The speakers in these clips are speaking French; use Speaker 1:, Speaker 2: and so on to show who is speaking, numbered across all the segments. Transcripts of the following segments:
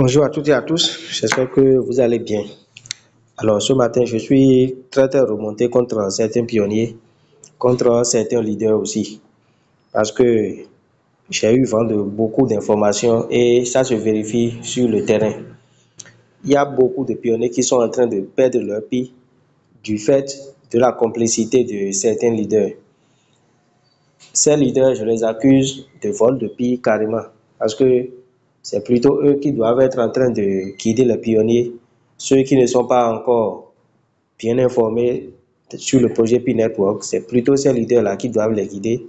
Speaker 1: Bonjour à toutes et à tous, j'espère que vous allez bien. Alors ce matin, je suis très remonté contre certains pionniers, contre certains leaders aussi, parce que j'ai eu vent de beaucoup d'informations et ça se vérifie sur le terrain. Il y a beaucoup de pionniers qui sont en train de perdre leur pied du fait de la complicité de certains leaders. Ces leaders, je les accuse de vol de pied carrément, parce que c'est plutôt eux qui doivent être en train de guider les pionniers, ceux qui ne sont pas encore bien informés sur le projet P-Network, c'est plutôt ces leaders-là qui doivent les guider.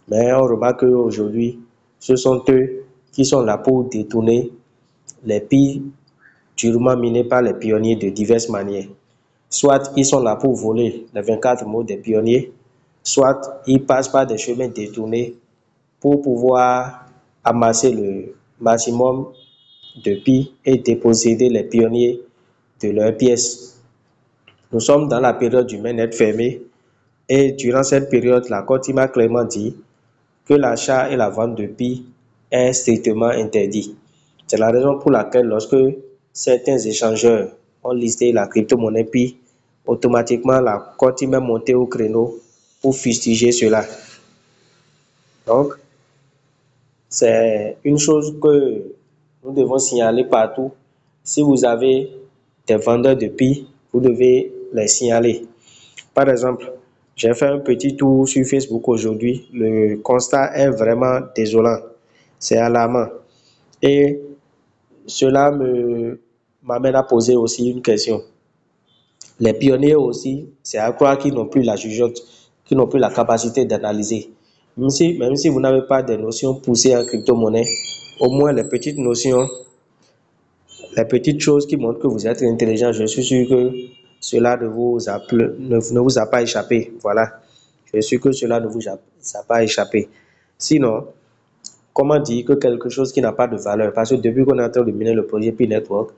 Speaker 1: Mais on remarque qu'aujourd'hui, ce sont eux qui sont là pour détourner les pies durement minées par les pionniers de diverses manières. Soit ils sont là pour voler les 24 mots des pionniers, soit ils passent par des chemins détournés pour pouvoir amasser le maximum de pies et déposséder les pionniers de leurs pièces. Nous sommes dans la période du mainnet fermé et durant cette période, la Cour m'a clairement dit que l'achat et la vente de pies est strictement interdit. C'est la raison pour laquelle lorsque certains échangeurs ont listé la crypto-monnaie Pi, automatiquement la Cour est montée au créneau pour fustiger cela. Donc, c'est une chose que nous devons signaler partout. Si vous avez des vendeurs de Pi, vous devez les signaler. Par exemple, j'ai fait un petit tour sur Facebook aujourd'hui. Le constat est vraiment désolant. C'est alarmant. Et cela m'amène à poser aussi une question. Les pionniers aussi, c'est à croire qu'ils n'ont plus la jugeote, qu'ils n'ont plus la capacité d'analyser. Même si vous n'avez pas des notions poussées en crypto-monnaie, au moins les petites notions, les petites choses qui montrent que vous êtes intelligent, je suis sûr que cela ne vous a pas échappé. Voilà. Je suis sûr que cela ne vous a pas échappé. Sinon, comment dire que quelque chose qui n'a pas de valeur, parce que depuis qu'on est en train de miner le projet P-Network,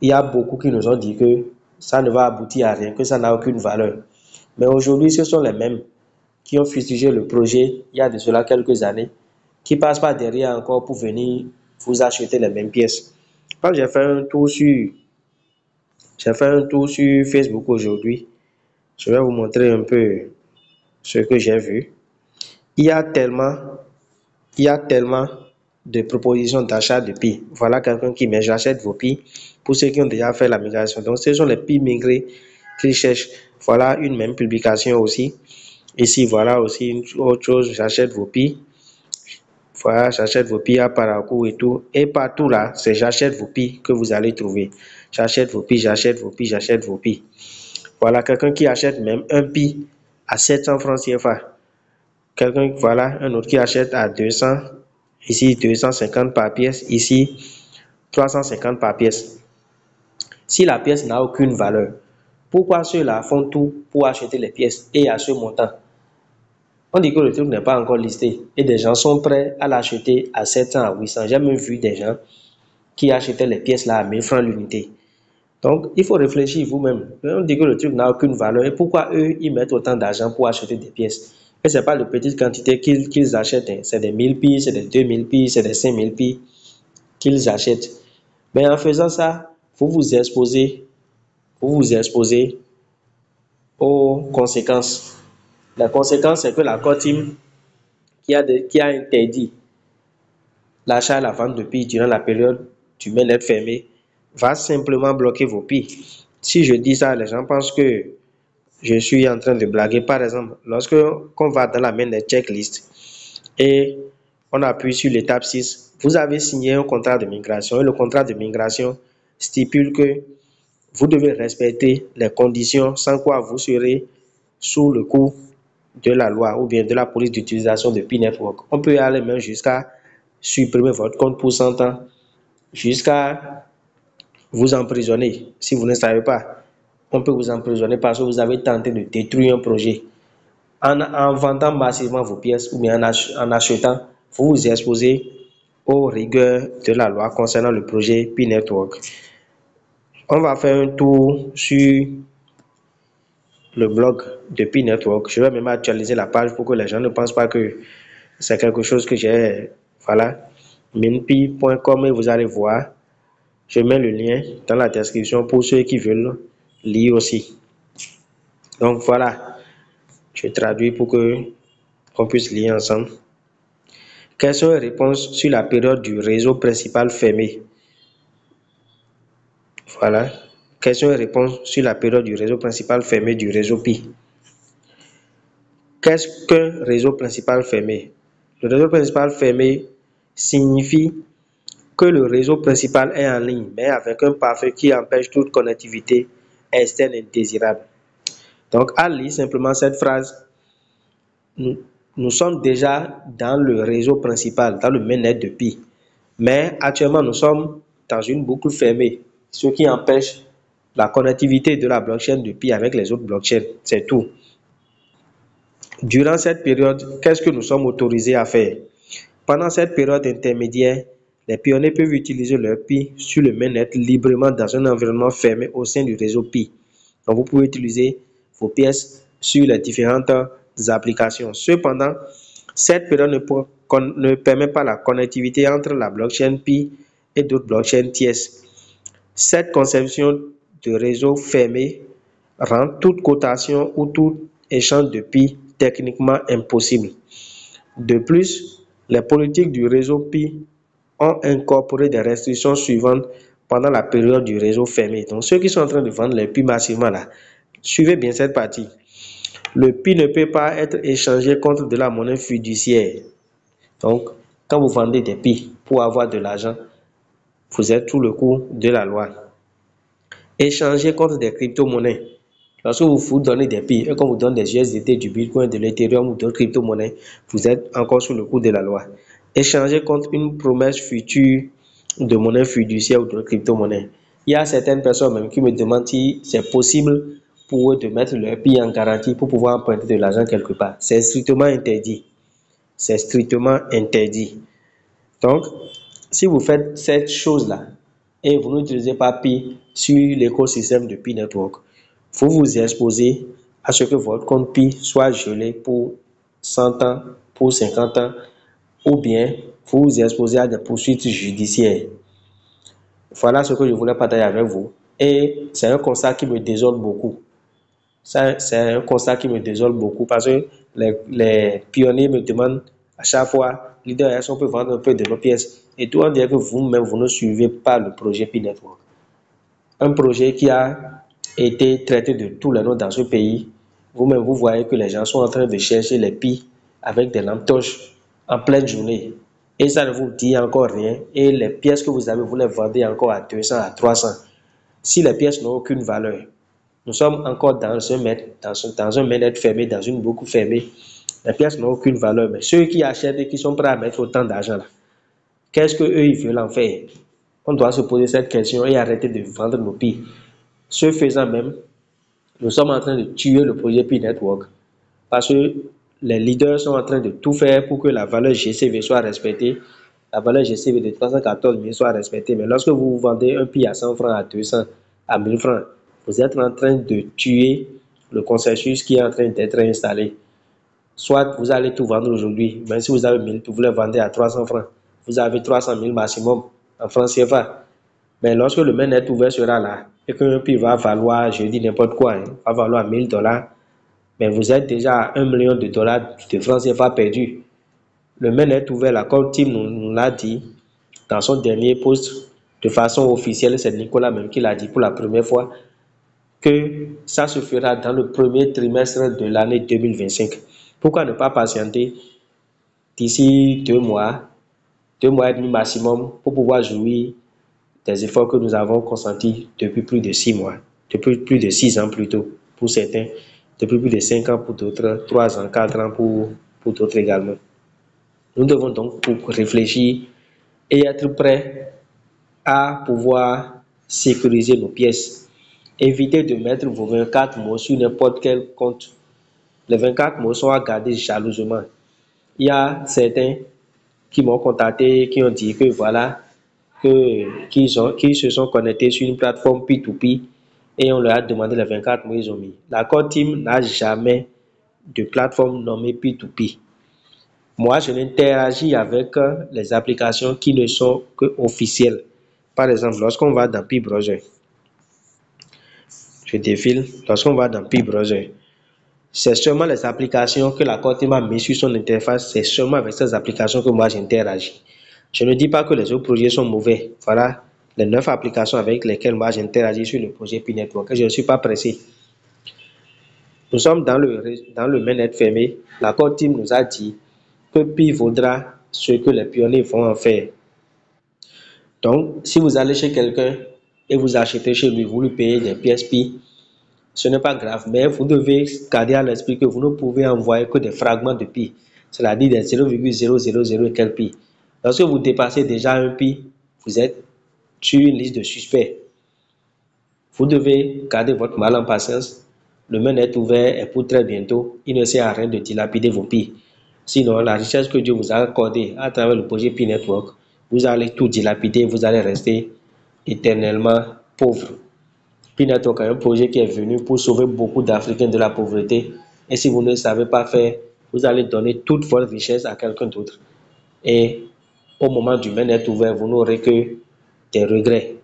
Speaker 1: il y a beaucoup qui nous ont dit que ça ne va aboutir à rien, que ça n'a aucune valeur. Mais aujourd'hui, ce sont les mêmes qui ont fustigé le projet il y a de cela quelques années, qui passent par derrière encore pour venir vous acheter les mêmes pièces. Quand j'ai fait un tour sur Facebook aujourd'hui, je vais vous montrer un peu ce que j'ai vu. Il y a tellement, il y a tellement de propositions d'achat de Pi. Voilà quelqu'un qui met j'achète vos Pi pour ceux qui ont déjà fait la migration. Donc, ce sont les Pi migrés qu'ils cherchent. Voilà une même publication aussi. Ici, voilà aussi une autre chose, j'achète vos Pi. Voilà, j'achète vos Pi à Paracourt et tout. Et partout là, c'est j'achète vos Pi que vous allez trouver. J'achète vos Pi, j'achète vos Pi, j'achète vos Pi. Voilà, quelqu'un qui achète même un Pi à 700 francs CFA. Quelqu'un, voilà, un autre qui achète à 200, ici 250 par pièce, ici 350 par pièce. Si la pièce n'a aucune valeur, pourquoi ceux-là font tout pour acheter les pièces et à ce montant? On dit que le truc n'est pas encore listé et des gens sont prêts à l'acheter à 700, à 800. J'ai même vu des gens qui achetaient les pièces là à 1000 francs l'unité. Donc, il faut réfléchir vous-même. On dit que le truc n'a aucune valeur et pourquoi eux, ils mettent autant d'argent pour acheter des pièces? Et ce n'est pas de petites quantités qu'ils achètent. C'est des 1000 pi, c'est des 2000 pi, c'est des 5000 pi qu'ils achètent. Mais en faisant ça, vous vous exposez aux conséquences. La conséquence, c'est que la Core Team qui a interdit l'achat et la vente de pi durant la période du mainnet fermé va simplement bloquer vos pi. Si je dis ça, les gens pensent que je suis en train de blaguer. Par exemple, lorsque on va dans la mainnet checklist et on appuie sur l'étape 6, vous avez signé un contrat de migration et le contrat de migration stipule que vous devez respecter les conditions sans quoi vous serez sous le coup de la loi ou bien de la police d'utilisation de P-Network. On peut aller même jusqu'à supprimer votre compte pour 100 ans, jusqu'à vous emprisonner si vous ne savez pas. On peut vous emprisonner parce que vous avez tenté de détruire un projet. En vendant massivement vos pièces ou bien en achetant, vous vous exposez aux rigueurs de la loi concernant le projet P-Network. On va faire un tour sur le blog de P-Network. Je vais même actualiser la page pour que les gens ne pensent pas que c'est quelque chose que j'ai. Voilà. minpi.com et vous allez voir. Je mets le lien dans la description pour ceux qui veulent lire aussi. Donc voilà, je traduis pour qu'on puisse lire ensemble. Quelles sont les réponses sur la période du réseau principal fermé? Voilà. Quelles sont les réponses sur la période du réseau principal fermé du réseau Pi? Qu'est-ce qu'un réseau principal fermé? Le réseau principal fermé signifie que le réseau principal est en ligne, mais avec un pare-feu qui empêche toute connectivité externe indésirable. Donc, à lire simplement cette phrase, nous sommes déjà dans le réseau principal, dans le mainnet de Pi. Mais actuellement, nous sommes dans une boucle fermée, ce qui empêche la connectivité de la blockchain de Pi avec les autres blockchains. C'est tout. Durant cette période, qu'est-ce que nous sommes autorisés à faire? Pendant cette période intermédiaire, les pionniers peuvent utiliser leur Pi sur le mainnet librement dans un environnement fermé au sein du réseau Pi. Donc, vous pouvez utiliser vos pièces sur les différentes applications. Cependant, cette période ne permet pas la connectivité entre la blockchain Pi et d'autres blockchains tierces. Cette conception de réseau fermé rend toute cotation ou tout échange de Pi techniquement impossible. De plus, les politiques du réseau Pi ont incorporé des restrictions suivantes pendant la période du réseau fermé. Donc, ceux qui sont en train de vendre les Pi massivement là, suivez bien cette partie. Le Pi ne peut pas être échangé contre de la monnaie fiduciaire. Donc, quand vous vendez des Pi pour avoir de l'argent, vous êtes sous le coup de la loi. Échanger contre des crypto-monnaies. Lorsque vous donnez des Pi et qu'on vous donne des USDT, du Bitcoin, de l'Ethereum ou d'autres crypto-monnaies, vous êtes encore sous le coup de la loi. Échanger contre une promesse future de monnaie fiduciaire ou de crypto-monnaie. Il y a certaines personnes même qui me demandent si c'est possible pour eux de mettre leur Pi en garantie pour pouvoir emprunter de l'argent quelque part. C'est strictement interdit. C'est strictement interdit. Donc, si vous faites cette chose-là et vous n'utilisez pas Pi sur l'écosystème de Pi Network, vous vous exposez à ce que votre compte Pi soit gelé pour 100 ans, pour 50 ans, ou bien vous vous exposez à des poursuites judiciaires. Voilà ce que je voulais partager avec vous. Et c'est un constat qui me désole beaucoup. C'est un constat qui me désole beaucoup parce que les pionniers me demandent à chaque fois, leader, est-ce qu'on peut vendre un peu de nos pièces? Et tout en disant que vous-même, vous ne suivez pas le projet Pi Network. Un projet qui a été traité de tous les noms dans ce pays. Vous-même, vous voyez que les gens sont en train de chercher les Pi avec des lampes torches en pleine journée. Et ça ne vous dit encore rien. Et les pièces que vous avez, vous les vendez encore à 200, à 300. Si les pièces n'ont aucune valeur, nous sommes encore dans un mainnet fermé, dans une boucle fermée. Les pièces n'ont aucune valeur. Mais ceux qui achètent et qui sont prêts à mettre autant d'argent là, qu'est-ce qu'eux ils veulent en faire? On doit se poser cette question et arrêter de vendre nos Pi. Ce faisant même, nous sommes en train de tuer le projet Pi Network parce que les leaders sont en train de tout faire pour que la valeur GCV soit respectée. La valeur GCV de 314 000 soit respectée. Mais lorsque vous vendez un Pi à 100 francs, à 200, à 1000 francs, vous êtes en train de tuer le consensus qui est en train d'être installé. Soit vous allez tout vendre aujourd'hui, même si vous avez 1000, vous les vendez à 300 francs. Vous avez 300 000 maximum en francs CFA. Mais lorsque le mainnet ouvert sera là, et qu'un Pi va valoir, je dis n'importe quoi, va valoir 1000 $, mais vous êtes déjà à 1 million de dollars de francs CFA perdus. Le mainnet ouvert là, comme Tim nous l'a dit dans son dernier post de façon officielle, c'est Nicolas même qui l'a dit pour la première fois, que ça se fera dans le premier trimestre de l'année 2025. Pourquoi ne pas patienter d'ici 2 mois, 2 mois et demi maximum pour pouvoir jouir des efforts que nous avons consentis depuis plus de 6 mois, depuis plus de 6 ans plutôt pour certains, depuis plus de 5 ans pour d'autres, 3 ans, 4 ans pour d'autres également. Nous devons donc réfléchir et être prêts à pouvoir sécuriser nos pièces. Évitez de mettre vos 24 mots sur n'importe quel compte. Les 24 mots sont à garder jalousement. Il y a certains qui m'ont contacté, qui ont dit que voilà, qu'ils se sont connectés sur une plateforme P2P et on leur a demandé les 24 mots, ils ont mis. La Core Team n'a jamais de plateforme nommée P2P. Moi, je n'interagis avec les applications qui ne sont que officielles. Par exemple, lorsqu'on va dans Pi Browser, je défile, lorsqu'on va dans Pi Browser, c'est seulement les applications que la Core Team a mis sur son interface, c'est seulement avec ces applications que moi j'interagis. Je ne dis pas que les autres projets sont mauvais. Voilà les 9 applications avec lesquelles moi j'interagis sur le projet Pi Network. Et je ne suis pas pressé. Nous sommes dans le mainnet fermé. La Core Team nous a dit que Pi vaudra ce que les pionniers vont en faire. Donc, si vous allez chez quelqu'un et vous achetez chez lui, vous lui payez des pièces Pi, ce n'est pas grave, mais vous devez garder à l'esprit que vous ne pouvez envoyer que des fragments de pi, c'est-à-dire des 0,000 et quelques pi. Lorsque vous dépassez déjà un pi, vous êtes sur une liste de suspects. Vous devez garder votre mal en patience. Le mainnet ouvert est pour très bientôt. Il ne sert à rien de dilapider vos pi. Sinon, la richesse que Dieu vous a accordée à travers le projet Pi Network, vous allez tout dilapider, vous allez rester éternellement pauvre. Pi Network est un projet qui est venu pour sauver beaucoup d'Africains de la pauvreté. Et si vous ne savez pas faire, vous allez donner toute votre richesse à quelqu'un d'autre. Et au moment du mainnet ouvert, vous n'aurez que des regrets.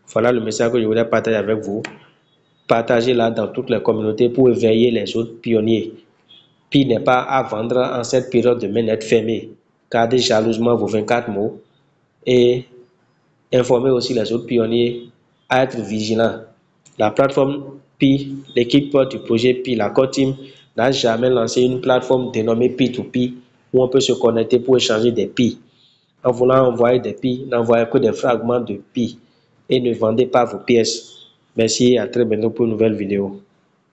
Speaker 1: Voilà le message que je voulais partager avec vous. Partagez-la dans toutes les communautés pour éveiller les autres pionniers. Pi n'est pas à vendre en cette période de mainnet fermé. Gardez jalousement vos 24 mots et informez aussi les autres pionniers à être vigilants. La plateforme Pi, l'équipe du projet Pi, la Core Team, n'a jamais lancé une plateforme dénommée P2P où on peut se connecter pour échanger des Pi. En voulant envoyer des Pi, n'envoyez que des fragments de Pi et ne vendez pas vos pièces. Merci et à très bientôt pour une nouvelle vidéo.